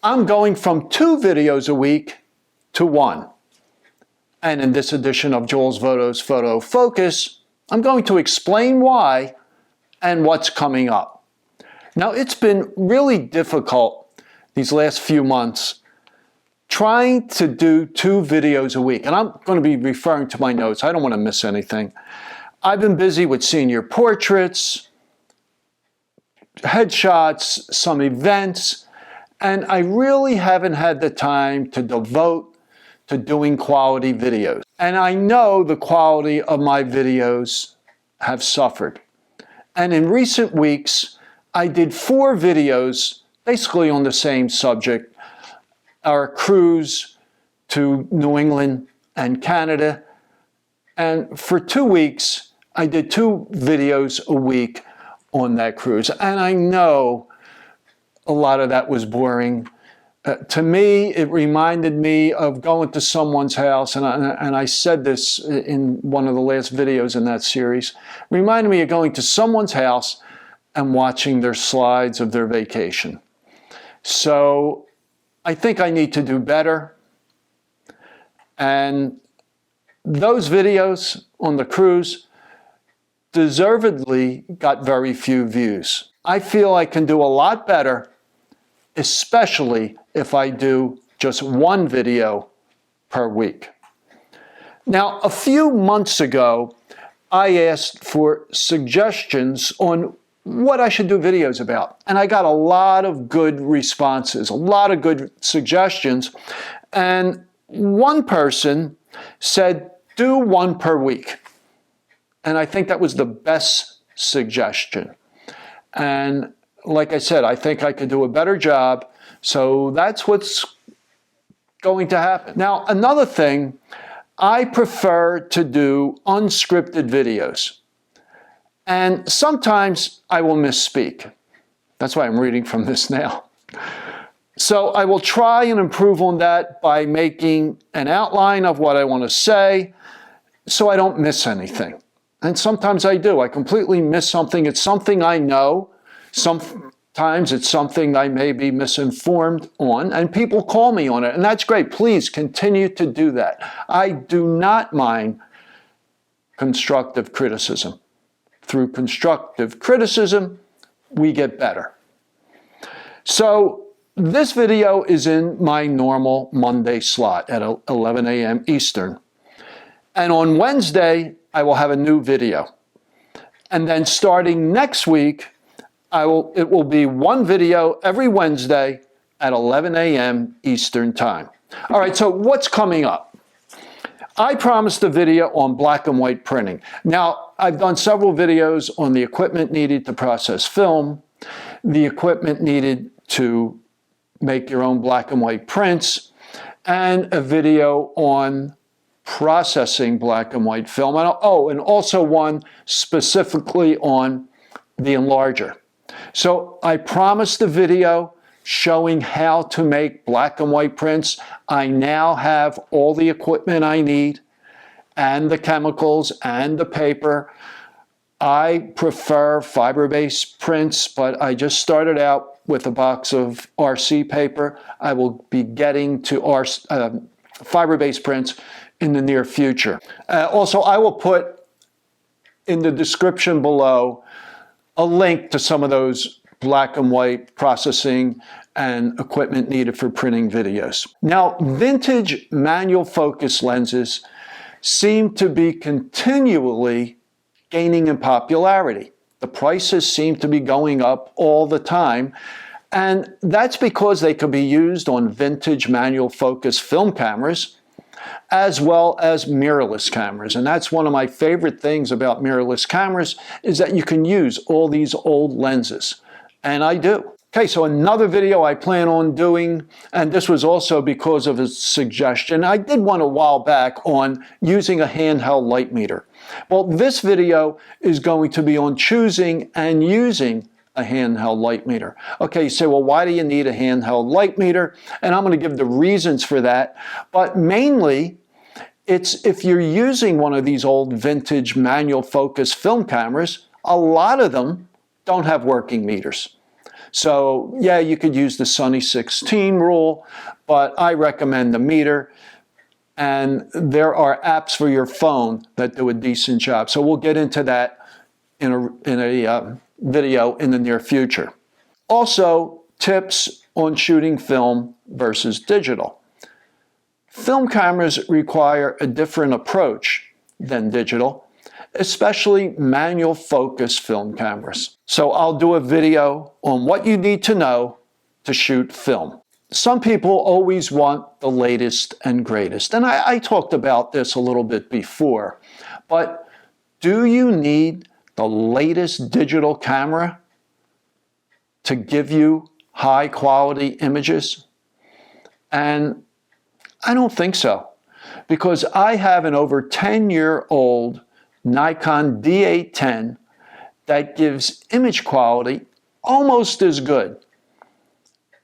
I'm going from 2 videos a week to 1. And in this edition of Jules Voto's Photo Focus, I'm going to explain why and what's coming up. Now, it's been really difficult these last few months trying to do 2 videos a week. And I'm going to be referring to my notes. I don't want to miss anything. I've been busy with senior portraits, headshots, some events, and I really haven't had the time to devote to doing quality videos. And I know the quality of my videos have suffered. And in recent weeks, I did 4 videos basically on the same subject, our cruise to New England and Canada. And for 2 weeks, I did 2 videos a week on that cruise. And I know a lot of that was boring. To me, it reminded me of going to someone's house, and I said this in one of the last videos in that series, reminded me of going to someone's house and watching their slides of their vacation. So I think I need to do better. And those videos on the cruise deservedly got very few views. I feel I can do a lot better, especially if I do just 1 video per week. Now, a few months ago, I asked for suggestions on what I should do videos about. And I got a lot of good responses, a lot of good suggestions. And one person said, do 1 per week. And I think that was the best suggestion. And like I said, I think I could do a better job. So that's what's going to happen. Now, another thing, I prefer to do unscripted videos. And sometimes I will misspeak. That's why I'm reading from this now. So I will try and improve on that by making an outline of what I want to say so I don't miss anything. And sometimes I do. I completely miss something. It's something I know. Sometimes it's something I may be misinformed on, and people call me on it, and that's great. Please continue to do that. I do not mind constructive criticism. Through constructive criticism, we get better. So this video is in my normal Monday slot at 11 a.m. Eastern. And on Wednesday, I will have a new video. And then starting next week, it will be 1 video every Wednesday at 11 a.m. Eastern Time. All right, so what's coming up? I promised a video on black and white printing. Now, I've done several videos on the equipment needed to process film, the equipment needed to make your own black and white prints, and a video on processing black and white film. And also one specifically on the enlarger. So I promised a video showing how to make black and white prints. I now have all the equipment I need and the chemicals and the paper. I prefer fiber-based prints, but I just started out with a box of RC paper. I will be getting to fiber-based prints in the near future. Also, I will put in the description below a link to some of those black and white processing and equipment needed for printing videos. Now, vintage manual focus lenses seem to be continually gaining in popularity. The prices seem to be going up all the time, and that's because they could be used on vintage manual focus film cameras as well as mirrorless cameras. And that's one of my favorite things about mirrorless cameras, is that you can use all these old lenses. And I do. Okay, so another video I plan on doing, and this was also because of a suggestion. I did one a while back on using a handheld light meter. Well, this video is going to be on choosing and using a handheld light meter. Okay, you say, well, why do you need a handheld light meter? And I'm going to give the reasons for that. But mainly, it's if you're using one of these old vintage manual focus film cameras, a lot of them don't have working meters. So yeah, you could use the Sunny 16 rule, but I recommend the meter. And there are apps for your phone that do a decent job. So we'll get into that in a video in the near future. Also, tips on shooting film versus digital. Film cameras require a different approach than digital, especially manual focus film cameras. So I'll do a video on what you need to know to shoot film. Some people always want the latest and greatest, and I talked about this a little bit before, but do you need the latest digital camera to give you high quality images? And I don't think so, because I have an over 10-year-old Nikon D810 that gives image quality almost as good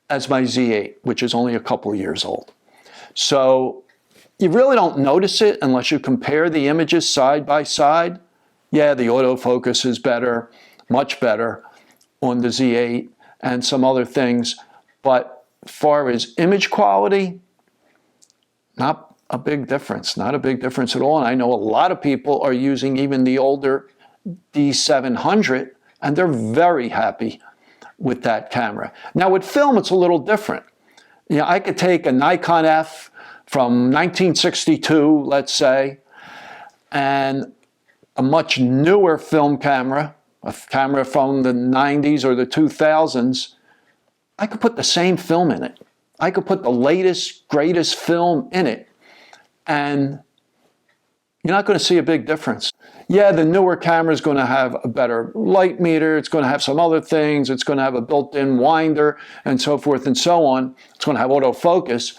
as my Z8, which is only a couple years old. So you really don't notice it unless you compare the images side by side. Yeah, the autofocus is better, much better on the Z8 and some other things, but as far as image quality, not a big difference, not a big difference at all. And I know a lot of people are using even the older D700, and they're very happy with that camera. Now with film, it's a little different. You know, I could take a Nikon F from 1962, let's say, and a much newer film camera, a camera from the 90s or the 2000s, I could put the same film in it. I could put the latest, greatest film in it, and you're not going to see a big difference. Yeah, the newer camera is going to have a better light meter. It's going to have some other things. It's going to have a built-in winder and so forth and so on. It's going to have autofocus.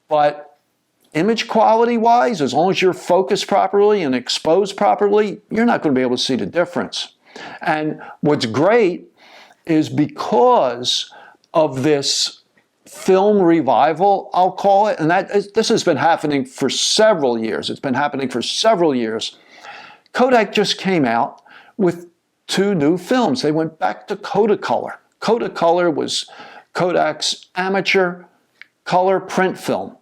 But image quality-wise, as long as you're focused properly and exposed properly, you're not going to be able to see the difference. And what's great is because of this film revival, I'll call it, and this has been happening for several years. It's been happening for several years. Kodak just came out with 2 new films. They went back to Kodacolor. Kodacolor was Kodak's amateur color print film,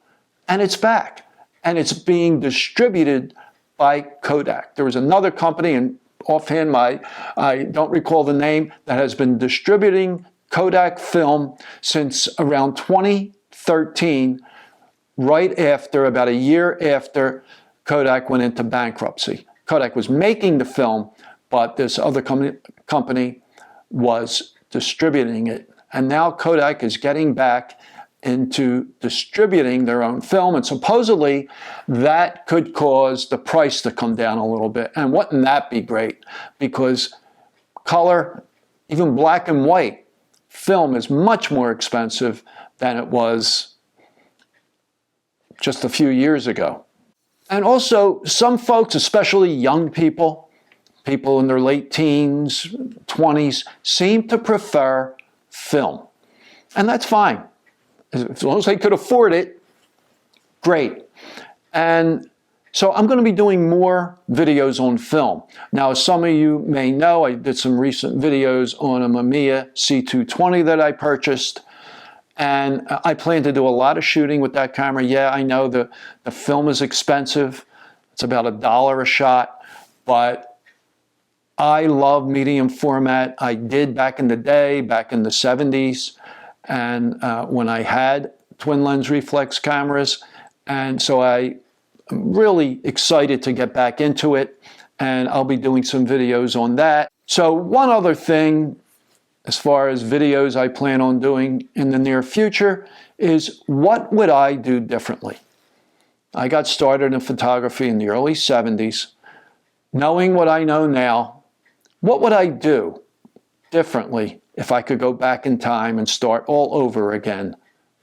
and it's back, and it's being distributed by Kodak. There was another company, and offhand I don't recall the name, that has been distributing Kodak film since around 2013, right after, about a year after Kodak went into bankruptcy. Kodak was making the film, but this other company was distributing it. And now Kodak is getting back into distributing their own film, and supposedly that could cause the price to come down a little bit. And wouldn't that be great? Because color, even black and white, film is much more expensive than it was just a few years ago. And also, some folks, especially young people, people in their late teens, 20s, seem to prefer film. And that's fine. As long as they could afford it, great. And so I'm going to be doing more videos on film. Now, as some of you may know, I did some recent videos on a Mamiya C220 that I purchased. And I plan to do a lot of shooting with that camera. Yeah, I know the film is expensive. It's about $1 a shot, but I love medium format. I did back in the day, back in the 70s, and when I had twin lens reflex cameras. And so I'm really excited to get back into it, and I'll be doing some videos on that. So one other thing, as far as videos I plan on doing in the near future, is what would I do differently? I got started in photography in the early 70s. Knowing what I know now, what would I do differently if I could go back in time and start all over again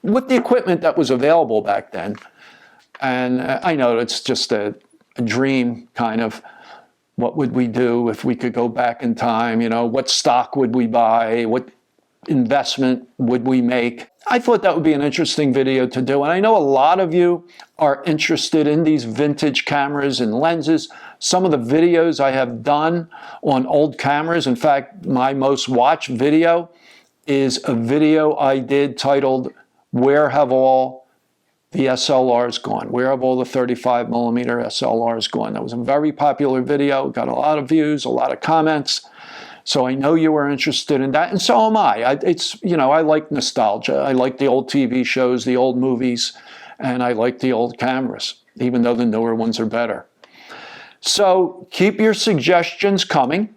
with the equipment that was available back then? And I know it's just a dream, kind of. What would we do if we could go back in time? You know, what stock would we buy? What investment would we make? I thought that would be an interesting video to do. And I know a lot of you are interested in these vintage cameras and lenses. Some of the videos I have done on old cameras, in fact, my most watched video is a video I did titled, Where Have All the SLRs Gone? Where have all the 35 millimeter SLRs gone? That was a very popular video, got a lot of views, a lot of comments. So I know you were interested in that, and so am I. I like nostalgia. I like the old TV shows, the old movies, and I like the old cameras, even though the newer ones are better. So keep your suggestions coming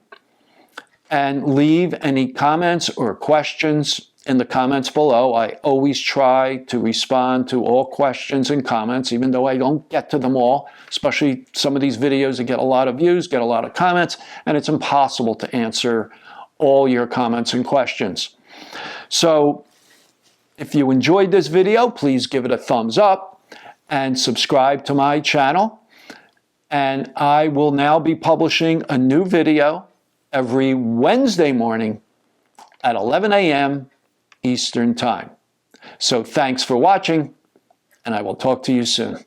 and leave any comments or questions in the comments below. I always try to respond to all questions and comments, even though I don't get to them all, especially some of these videos that get a lot of views, get a lot of comments, and it's impossible to answer all your comments and questions. So if you enjoyed this video, please give it a thumbs up and subscribe to my channel. And I will now be publishing a new video every Wednesday morning at 11 a.m. Eastern Time. So thanks for watching, and I will talk to you soon.